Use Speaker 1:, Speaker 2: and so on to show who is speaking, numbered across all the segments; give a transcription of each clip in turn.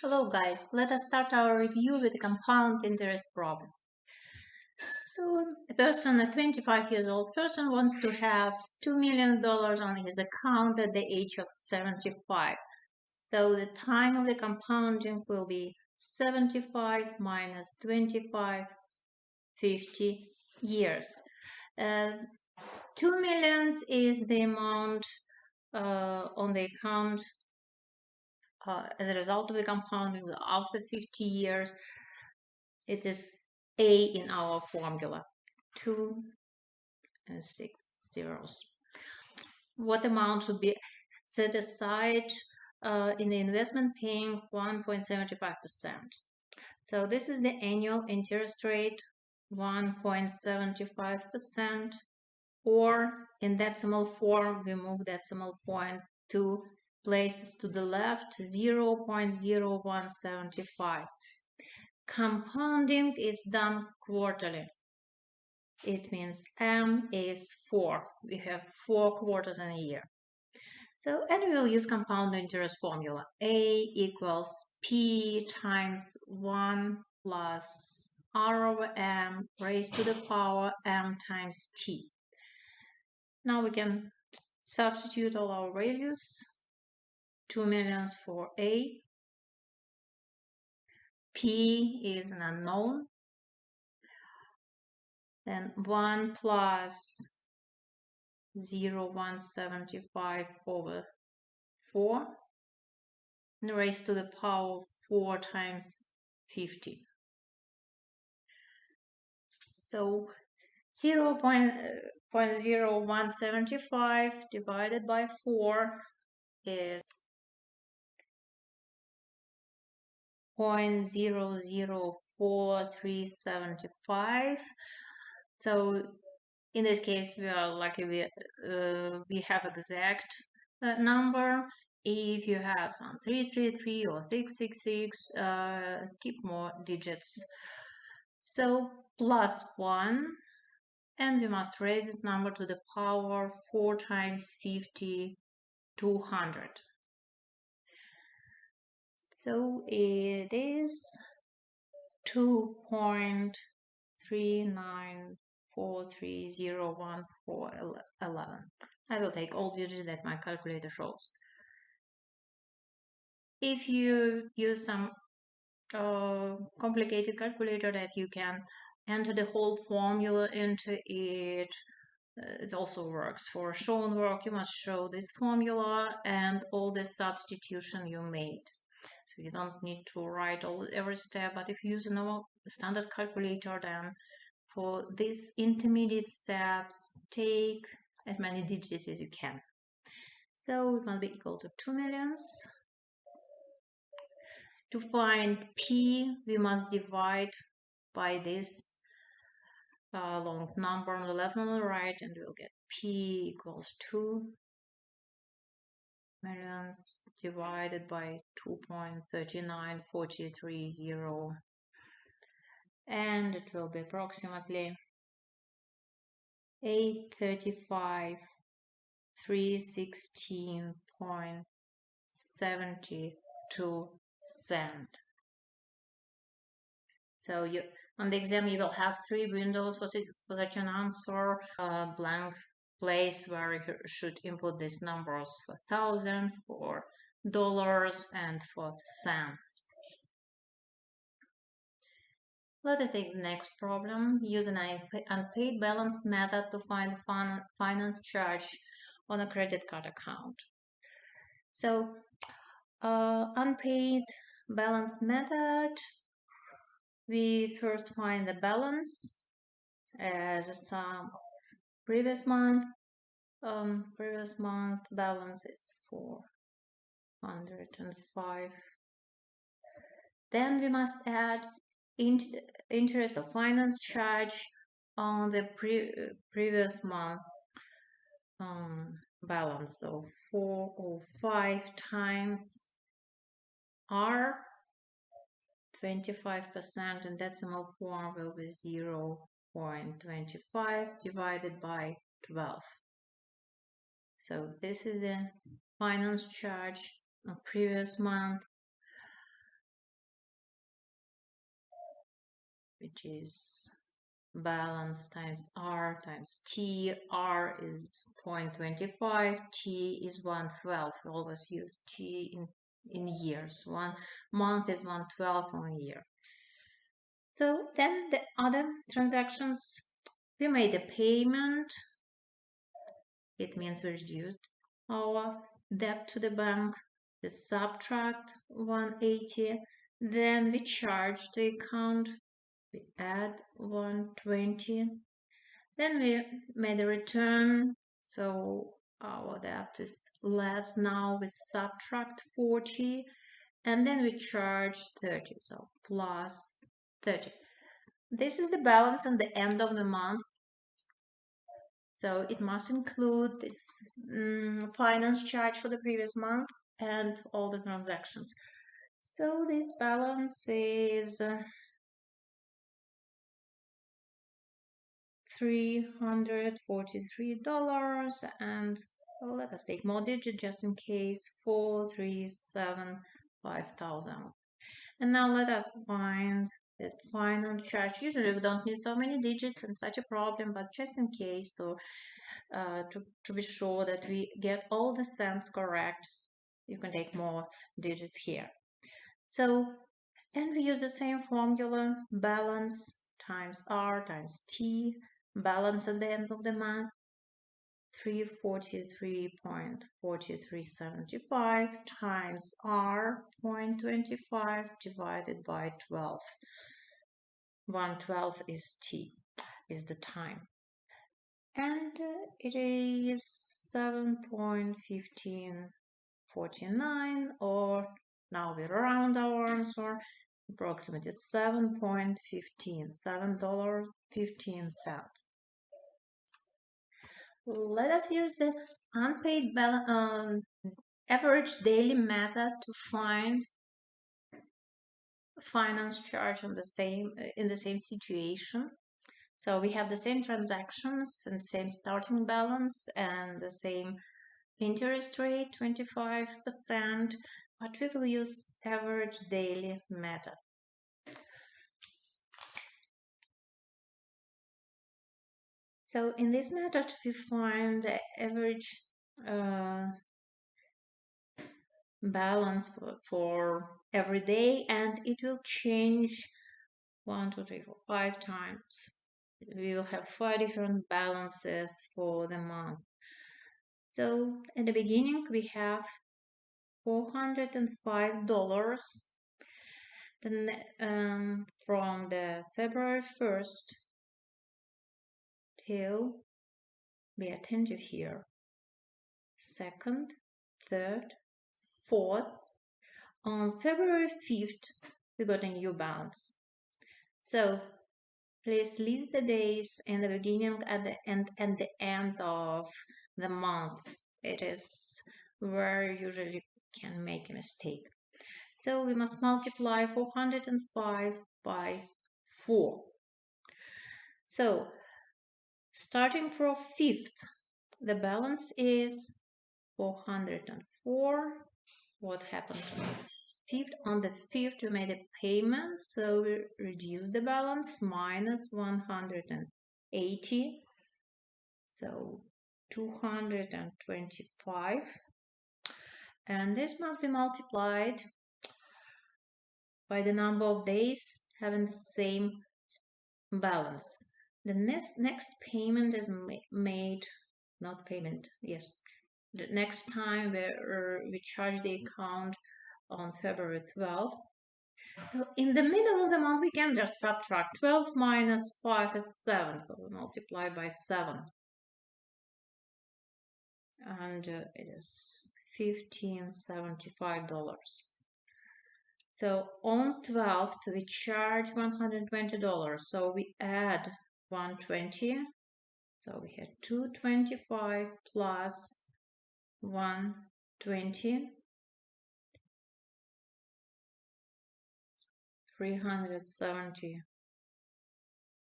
Speaker 1: Hello guys, let us start our review with a compound interest problem. So a 25 years old person wants to have $2 million on his account at the age of 75. So the time of the compounding will be 75 minus 25, 50 years. 2 millions is the amount on the account as a result of the compounding after 50 years. It is A in our formula, 2 and 6 zeros. What amount should be set aside in the investment paying 1.75%? So this is the annual interest rate, 1.75%, or in decimal form, we move decimal point 2 places to the left, 0.0175. Compounding is done quarterly. It means M is 4. We have 4 quarters in a year. So, and we will use compound interest formula. A equals P times 1 plus R over M raised to the power M times T. Now we can substitute all our values. 2 millions for A. P is an unknown. Then 1 plus 0.175 over 4 and raised to the power of 4 times 50. So 0.0175 divided by 4 is 0.004375. So in this case, we are lucky we have exact number. If you have some 333 or 666, keep more digits. So plus 1, and we must raise this number to the power 4 times 50, 200. So it is 2.3943014111. I will take all digits that my calculator shows. If you use some complicated calculator that you can enter the whole formula into it, it also works. For shown work, you must show this formula and all the substitution you made. So you don't need to write every step, but if you use a normal standard calculator, then for these intermediate steps, take as many digits as you can. So it must be equal to 2 millions. To find P, we must divide by this long number on the left and on the right, and we'll get P equals 2 millions divided by 2.39430, and it will be approximately 835,316.72 cents. So on the exam you will have 3 windows for such an answer. Blank place where you should input these numbers for thousand, for dollars, and for cents. Let us take the next problem. Use an unpaid balance method to find finance charge on a credit card account. So unpaid balance method, we first find the balance as a sum of previous month. Previous month balance is 405. Then we must add interest or finance charge on the previous month balance. So 405 times R, 25%, and decimal form will be 0.25 divided by 12. So this is the finance charge of previous month. which is balance times R times T. R is 0.25, T is 1/12. We always use T in years. 1 month is 1/12 of a year. So then the other transactions, we made a payment. It means we reduced our debt to the bank. We subtract 180. Then we charge the account. We add 120. Then we made a return. So our debt is less now. We subtract 40. And then we charge 30. So plus 30. This is the balance at the end of the month. So it must include this finance charge for the previous month and all the transactions. So this balance is $343, and well, let us take more digits just in case. 4375000. And now let us find the final charge. Usually we don't need so many digits in such a problem, but just in case, to be sure that we get all the cents correct, you can take more digits here. So, and we use the same formula, balance times R times T, balance at the end of the month, 343.4375 times R, 0.25 divided by 12. 1/12 is T, is the time. And it is 7.1549, or now we round our answer, approximately $7.15, $7.15. Let us use the unpaid balance, average daily method to find finance charge in the same situation. So we have the same transactions and same starting balance and the same interest rate, 25%, but we will use average daily method. So in this method, we find the average balance for every day, and it will change 1, 2, 3, 4, 5 times. We will have 5 different balances for the month. So at the beginning, we have $405. Then from the February 1st till, be attentive here, 2nd, 3rd, 4th. On February 5th, we got a new balance. So please list the days in the beginning and the end of the month. It is where you usually can make a mistake. So we must multiply 405 by 4. So starting from 5th, the balance is 404. What happened to 5th? On the 5th, we made a payment, so we reduce the balance, minus 180, so 225, and this must be multiplied by the number of days having the same balance. The next payment is made, not payment, yes, the next time we charge the account on February 12th. In the middle of the month, we can just subtract 12 minus 5 is 7, so we multiply by 7. And it is $1,575. So on 12th, we charge $120, so we add 120. So we had 225 plus 120. 370,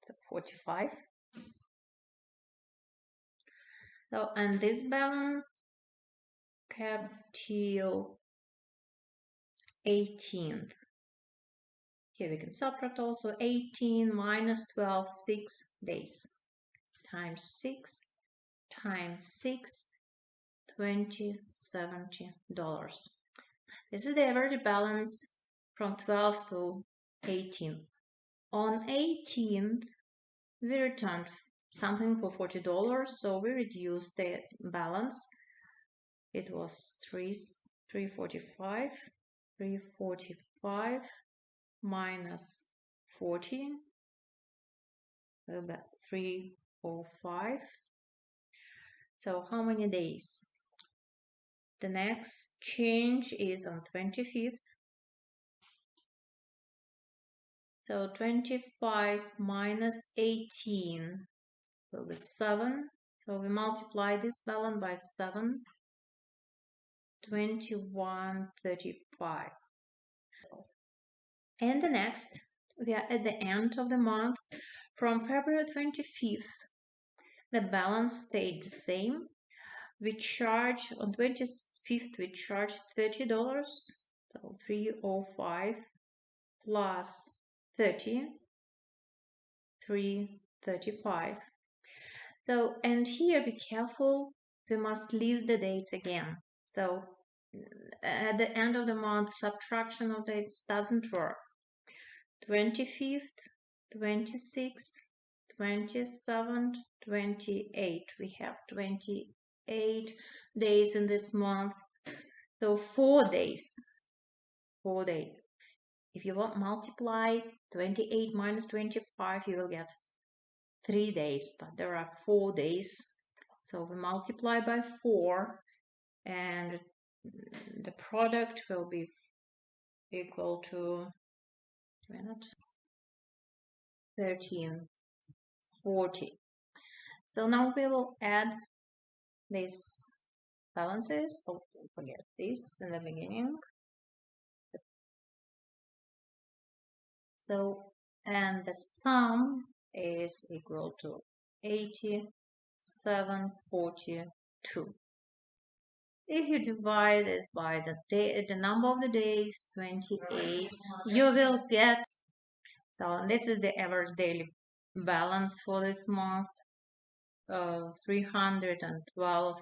Speaker 1: so 45. So, and this balance kept till 18th. Here we can subtract also 18 minus 12, 6 days. Times 6 times 6, $20.70. This is the average balance from 12 to 18. On 18th, we returned something for $40, so we reduced the balance. It was 345 minus 40, about 305. So how many days? The next change is on 25th. So 25 minus 18 will be 7. So we multiply this balance by 7. 21.35. And the next, we are at the end of the month. From February 25th, the balance stayed the same. We charge on 25th, we charge $30, so 305 plus 30, 335. So, and here be careful, we must list the dates again. So at the end of the month, subtraction of dates doesn't work. 25th, 26th, 27th, 28. We have 28 days in this month. So 4 days. 4 days. If you want multiply 28 minus 25, you will get 3 days, but there are 4 days. So we multiply by 4 and the product will be equal to 1340. So now we will add these balances. Oh, don't forget this in the beginning. So, and the sum is equal to 8742. If you divide it by the number of the days, 28, you will get, so this is the average daily balance for this month, $312.21.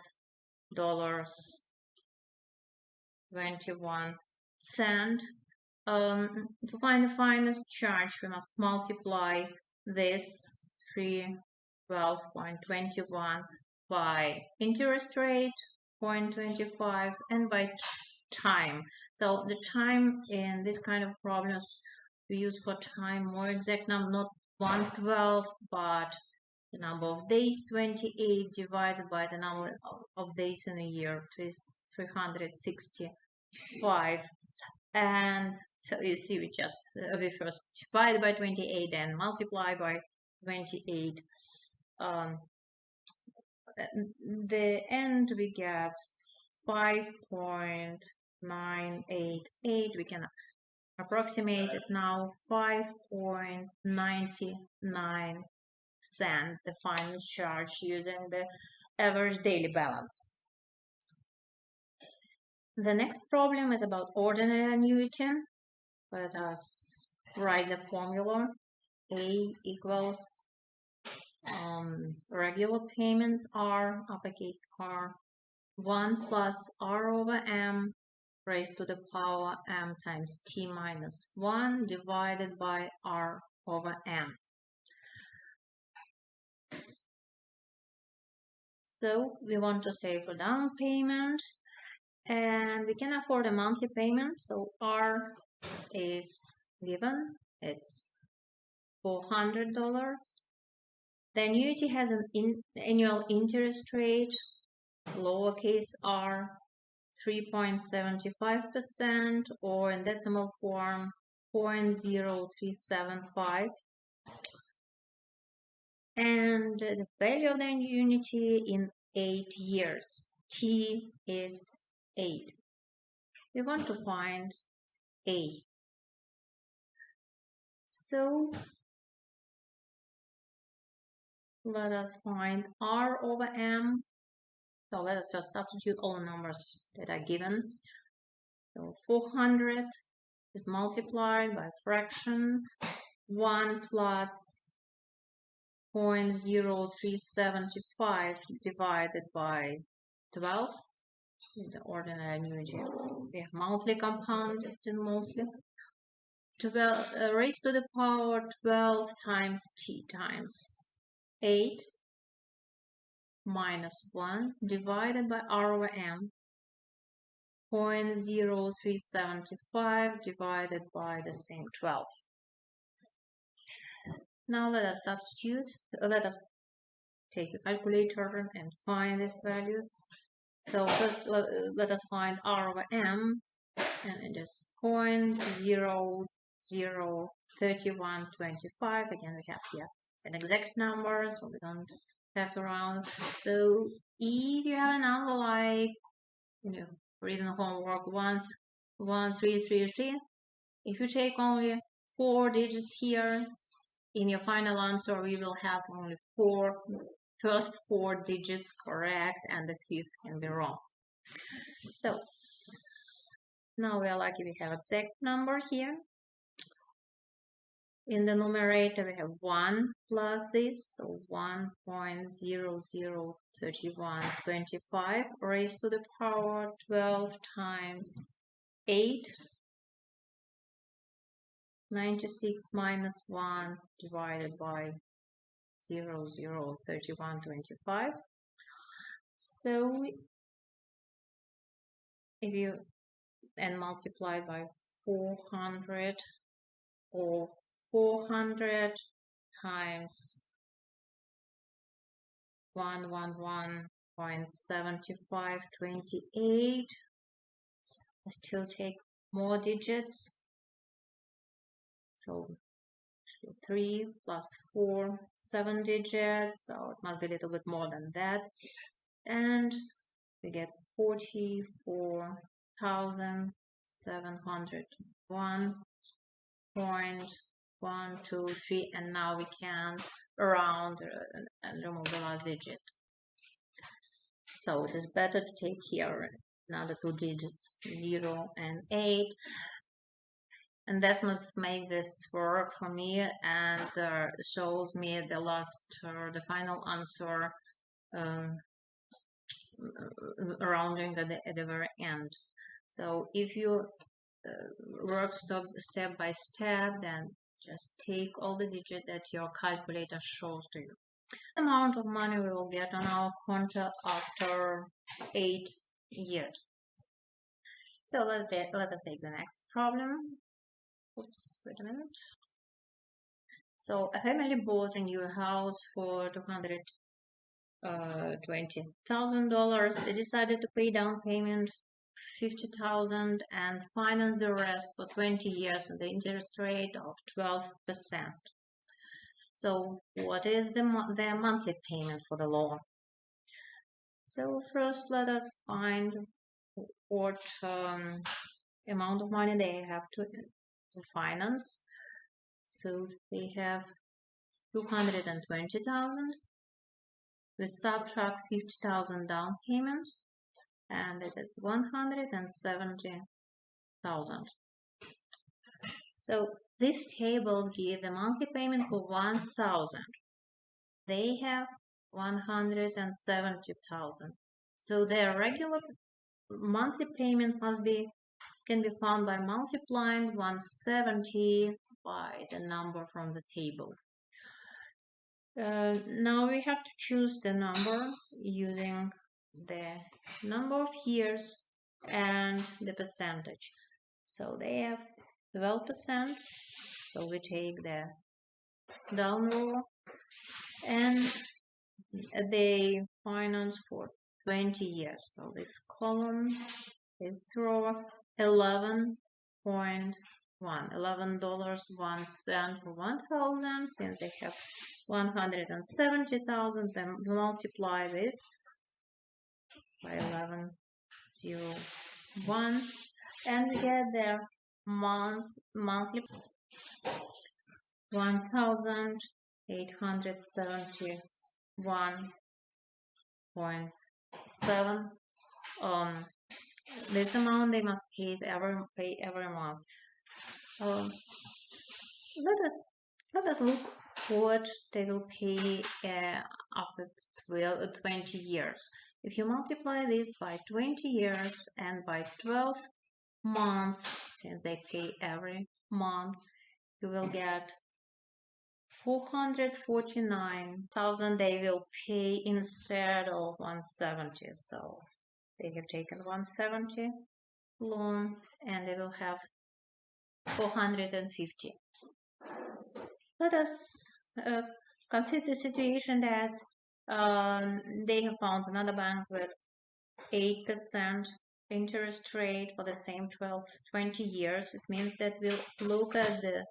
Speaker 1: To find the finest charge, we must multiply this 312.21 by interest rate 0.25 and by time. So the time in this kind of problems we use for time more exact number, not 112, but the number of days 28 divided by the number of days in a year, which is 365. And so you see, we first divide by 28 and multiply by 28. The end we get 5.988. We can approximate it now, 5.99 cents, the final charge using the average daily balance. The next problem is about ordinary annuity. Let us write the formula. A equals regular payment R, uppercase R, 1 plus R over M raised to the power M times T minus 1 divided by R over M. So we want to save for down payment, and we can afford a monthly payment. So R is given, it's $400. The annuity has an annual interest rate, lowercase r, 3.75%, or in decimal form, 0.0375. And the value of the annuity in 8 years, T is 8. We want to find A. So let us find R over M. So let us just substitute all the numbers that are given. So 400 is multiplied by fraction 1 plus 0.0375 divided by 12 in the ordinary annuity. We have monthly compounded and mostly 12 raised to the power 12 times t times 8 minus 1 divided by r over m 0.0375 divided by the same 12. Now let us substitute, let us take a calculator and find these values. So first let us find r over m, and it is 0.003125. Again, we have here an exact number, so we don't have to round. So if you have a number like, reading homework 11333, if you take only 4 digits here, in your final answer, we will have only first four digits correct, and the fifth can be wrong. So now we are lucky we have exact number here. In the numerator, we have 1 plus this, so 1.003125 raised to the power 12 times 8. 96 minus 1 divided by 0.003125. So if you multiply by 400, or 400 times 111.7528, I still take more digits. So 3 plus 4, 7 digits, so it must be a little bit more than that. And we get 44,701.123, and now we can round and remove the last digit. So it is better to take here another 2 digits, 0 and 8. And this must make this work for me, and shows me the final answer rounding at the very end. So if you work step by step, then just take all the digits that your calculator shows to you. The amount of money we will get on our account after 8 years. So let us take the next problem. Oops, wait a minute. So a family bought a new house for $220,000. They decided to pay down payment $50,000 and finance the rest for 20 years at the interest rate of 12%. So what is their monthly payment for the loan? So first let us find what amount of money they have to finance. So they have 220,000. We subtract 50,000 down payment, and it is 170,000. So these tables give the monthly payment for 1,000. They have 170,000. So their regular monthly payment can be found by multiplying 170 by the number from the table. Now we have to choose the number using the number of years and the percentage. So they have 12%, so we take the down row, and they finance for 20 years. So this column is row 11.1, $11.01 for 1,000. Since they have 170,000, then multiply this by 11.01, and we get their monthly 1,871.7. This amount they must pay every month. Uh, let us look what they will pay after 20 years. If you multiply this by 20 years and by 12 months, since they pay every month, you will get 449,000 they will pay instead of 170. So they have taken 170 loan and they will have 450. Let us consider the situation that they have found another bank with 8% interest rate for the same 20 years. It means that we'll look at the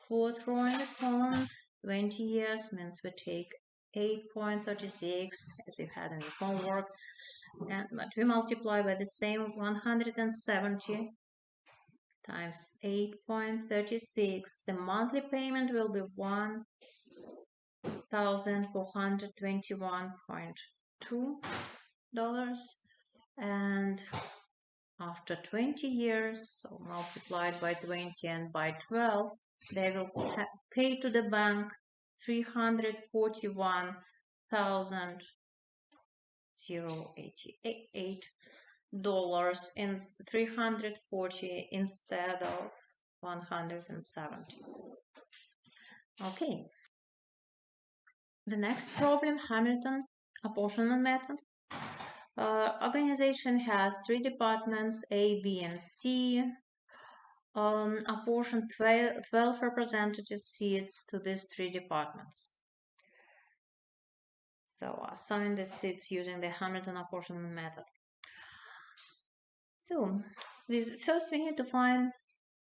Speaker 1: fourth row in the column. 20 years means we take 8.36 as you had in your homework, but we multiply by the same 170 times 8.36. The monthly payment will be $1,421.2, and after 20 years, so multiplied by 20 and by 12, they will pay to the bank $341,088 in 340 instead of 170. Okay. The next problem, Hamilton apportionment method. Organization has 3 departments, A, B, and C. Apportion 12 representative seats to these 3 departments. So assign the seats using the Hamilton apportionment method. So first we need to find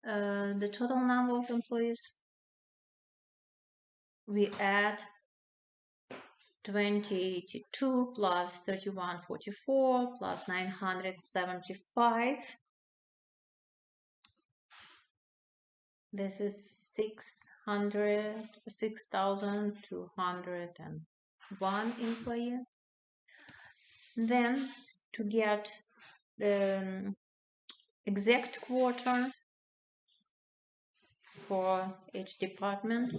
Speaker 1: the total number of employees. We add 2082 plus 3144 plus 975. This is 6,201 employee. Then to get the exact quota for each department,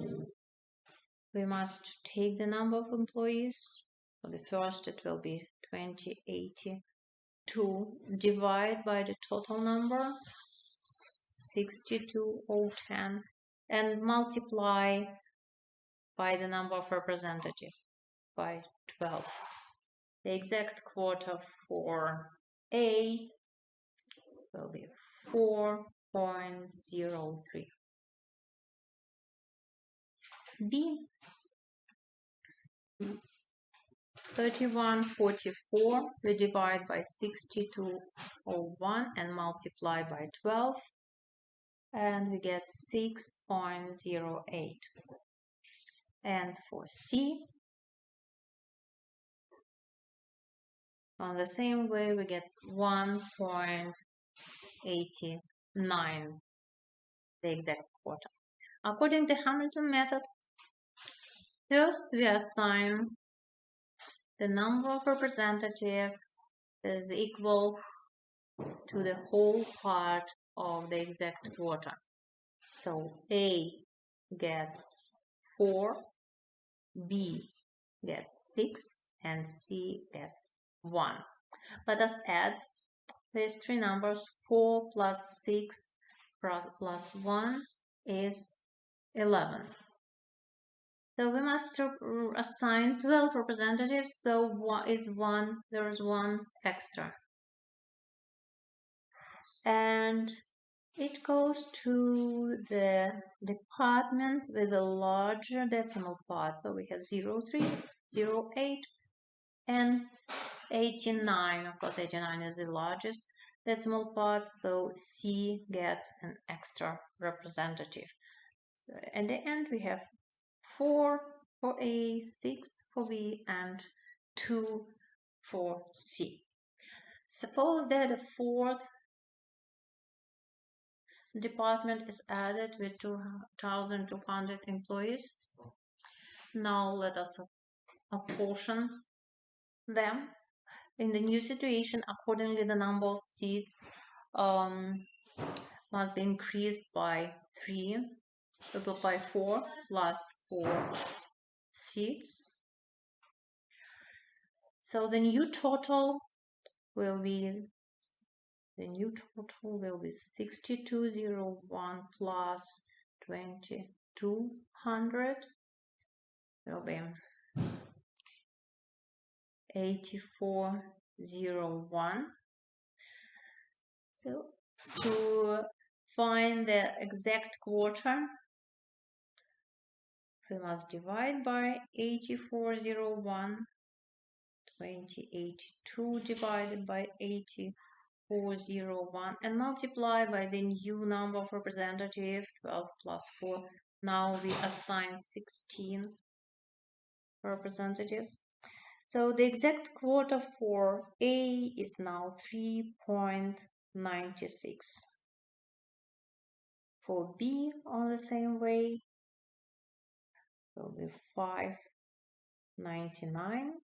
Speaker 1: we must take the number of employees. For the first, it will be 2082 divided by the total number, 62,010, and multiply by the number of representatives by 12. The exact quota for A will be 4.03. B, 3144 we divide by 6201 and multiply by 12, and we get 6.08. And for C, on the same way we get 1.89, the exact quota. According to Hamilton method, first we assign the number of representatives is equal to the whole part of the exact quota. So A gets 4, B gets 6, and C gets 1. Let us add these 3 numbers. 4 plus 6 plus 1 is 11. So we must assign 12 representatives, so there is 1 extra. And it goes to the department with a larger decimal part. So we have 03, 08, and 89. Of course, 89 is the largest decimal part, so C gets an extra representative. So at the end, we have 4 for A, 6 for B, and 2 for C. Suppose that the 4th department is added with 2,200 employees. Now let us apportion them. In the new situation, accordingly, the number of seats must be increased by 4 plus 4 6. So the new total will be 6201 plus 2200 will be 8401. So to find the exact quarter, we must divide by 8401, 2082 divided by 8401, and multiply by the new number of representatives, 12 plus 4. Now we assign 16 representatives. So the exact quarter for A is now 3.96. For B, on the same way, will be 5.99.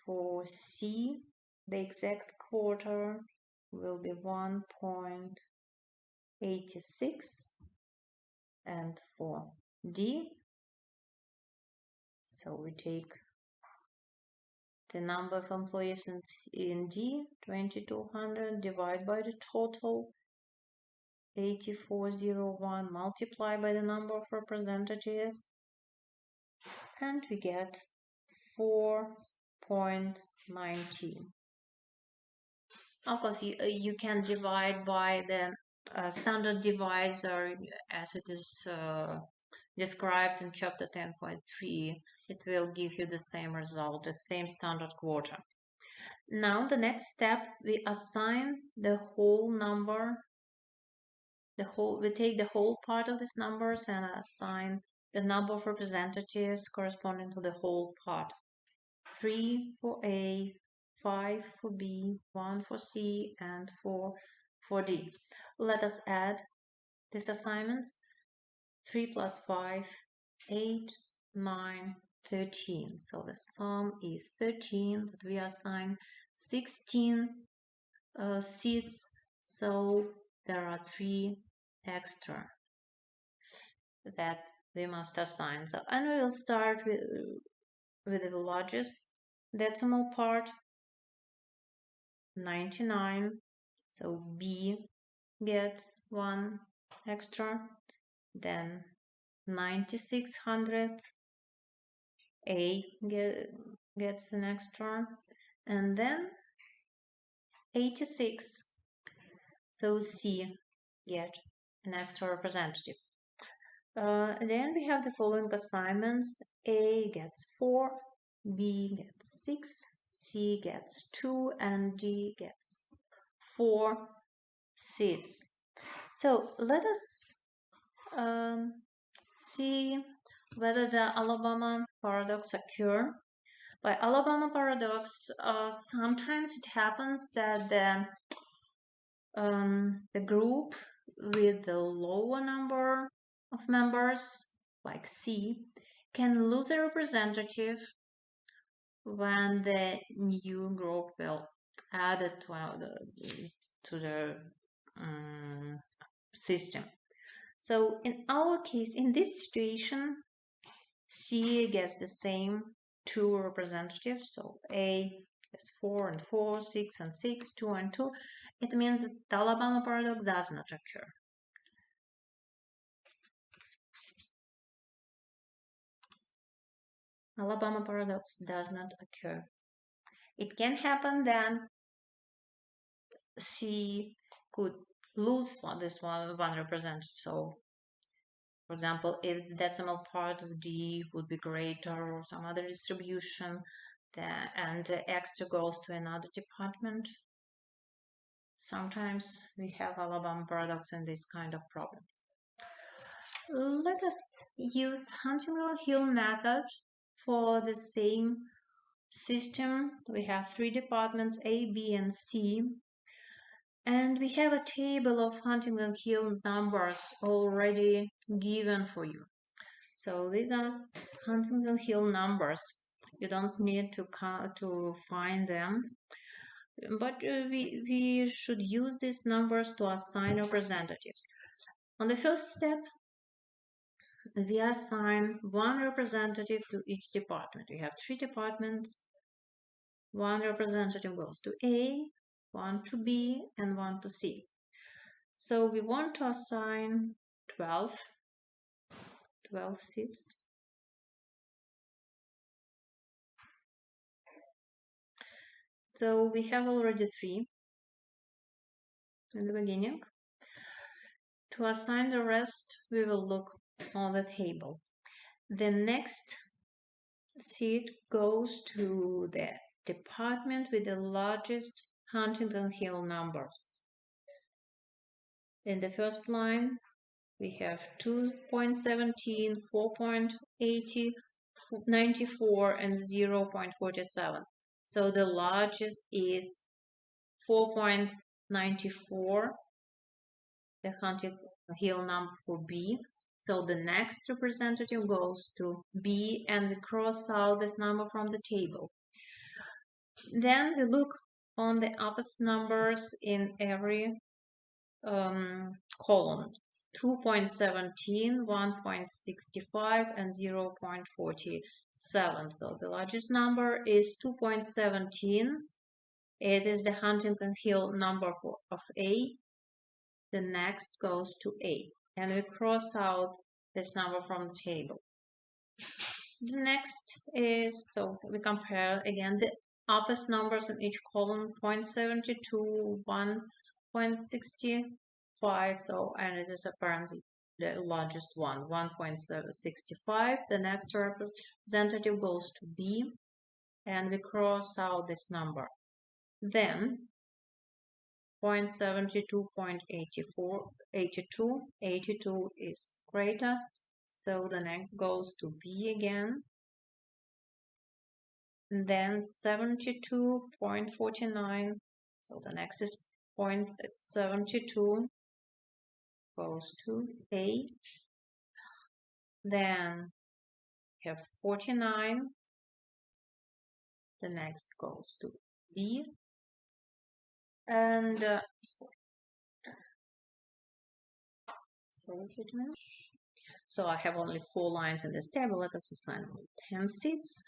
Speaker 1: For C, the exact quarter will be 1.86. And for D, so we take the number of employees in D, 2200, divide by the total, 8401, multiply by the number of representatives, and we get 4.19. Of course, you can divide by the standard divisor as it is described in chapter 10.3. It will give you the same result, the same standard quarter. Now the next step, we assign the whole number, we take the whole part of these numbers and assign the number of representatives corresponding to the whole part. 3 for A, 5 for B, 1 for C, and 4 for D. Let us add these assignments. 3 plus 5, 8, 9, 13. So the sum is 13, but we assign 16 seats, so there are 3 extra that we must assign. So, and we will start with the largest decimal part, 99. So B gets 1 extra, then 9600th, A gets an extra, and then 86. So C get an extra representative. Then we have the following assignments. A gets 4, B gets 6, C gets 2, and D gets 4 seats. So let us see whether the Alabama paradox occur. By Alabama paradox, sometimes it happens that the group with the lower number of members, like C, can lose a representative when the new group will add it to the system. So in our case, in this situation, C gets the same 2 representatives. So A is 4 and 4, 6 and 6, 2 and 2. It means that the Alabama paradox does not occur. Alabama paradox does not occur. It can happen then C could lose this one representative. So, for example, if the decimal part of D would be greater or some other distribution, and the extra goes to another department, sometimes we have Alabama paradox in this kind of problem. Let us use Huntington-Hill method for the same system. We have 3 departments, A, B, and C. And we have a table of Huntington-Hill numbers already given for you. So these are Huntington-Hill numbers. You don't need to find them. but we should use these numbers to assign representatives. On the first step, we assign one representative to each department. We have 3 departments. One representative goes to A, one to B, and one to C. So we want to assign 12 seats. So we have already 3 in the beginning. To assign the rest, we will look on the table. The next seat goes to the department with the largest Huntington Hill numbers. In the first line, we have 2.17, 4.80, 94, and 0.47. So the largest is 4.94, the Huntington Hill number for B. So the next representative goes to B, and we cross out this number from the table. Then we look on the opposite numbers in every column. 2.17, 1.65, and 0.47. So the largest number is 2.17. It is the Huntington Hill number of A. The next goes to A. And we cross out this number from the table. The next is, so we compare again the opposite numbers in each column, 0.72, 1.65, so, and it is apparently the largest one, 1.65. The next representative goes to B, and we cross out this number. Then 0.72, 0.84, 82 is greater, so the next goes to B again. And then 72.49, so the next is 0.72, goes to A. Then we have 49, the next goes to B. And so I have only 4 lines in this table. Let us assign 10 seats.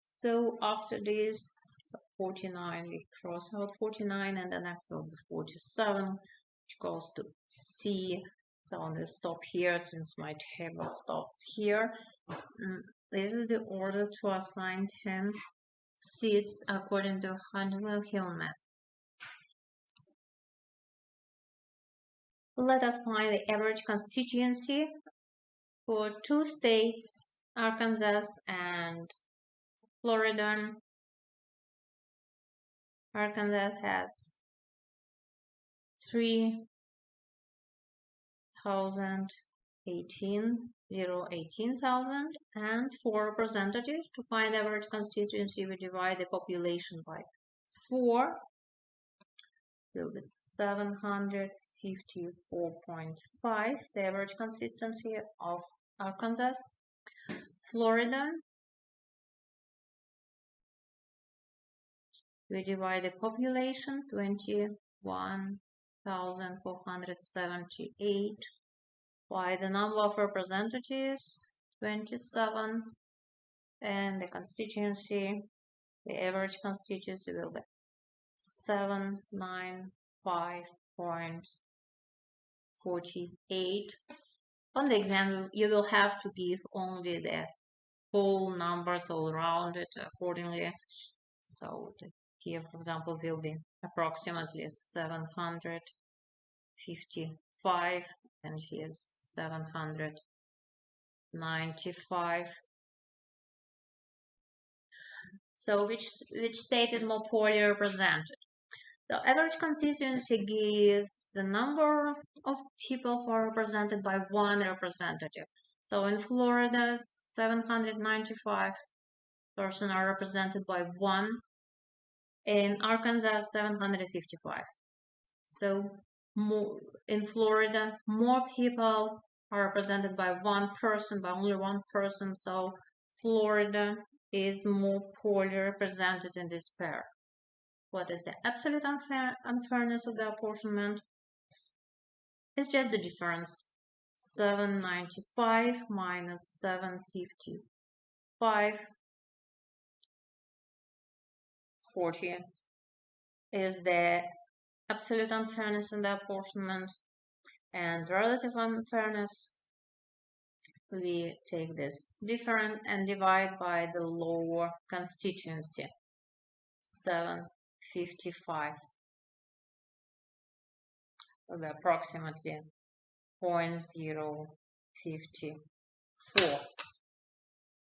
Speaker 1: So after this, 49, we cross out 49, and the next will be 47, which goes to C. So I'm going to stop here since my table stops here. This is the order to assign 10 seats according to Huntington Hill method. Let us find the average constituency for 2 states, Arkansas and Florida. Arkansas has 18,000 and 4 representatives. To find the average constituency, we divide the population by 4. Will be 754.5, the average consistency of Arkansas. Florida, we divide the population, 21,478, by the number of representatives, 27, and the constituency, the average constituency will be 795.48. On the exam, you will have to give only the whole numbers all rounded accordingly. So here, for example, will be approximately 755, and here's 795. So which state is more poorly represented? The average constituency gives the number of people who are represented by 1 representative. So in Florida, 795 persons are represented by 1. In Arkansas, 755. So in Florida, more people are represented by 1 person, by only 1 person. So Florida is more poorly represented in this pair. What is the absolute unfairness of the apportionment? It's just the difference. 795 minus 755, 40 is the absolute unfairness in the apportionment, and relative unfairness, we take this difference and divide by the lower constituency, 755, approximately 0.054.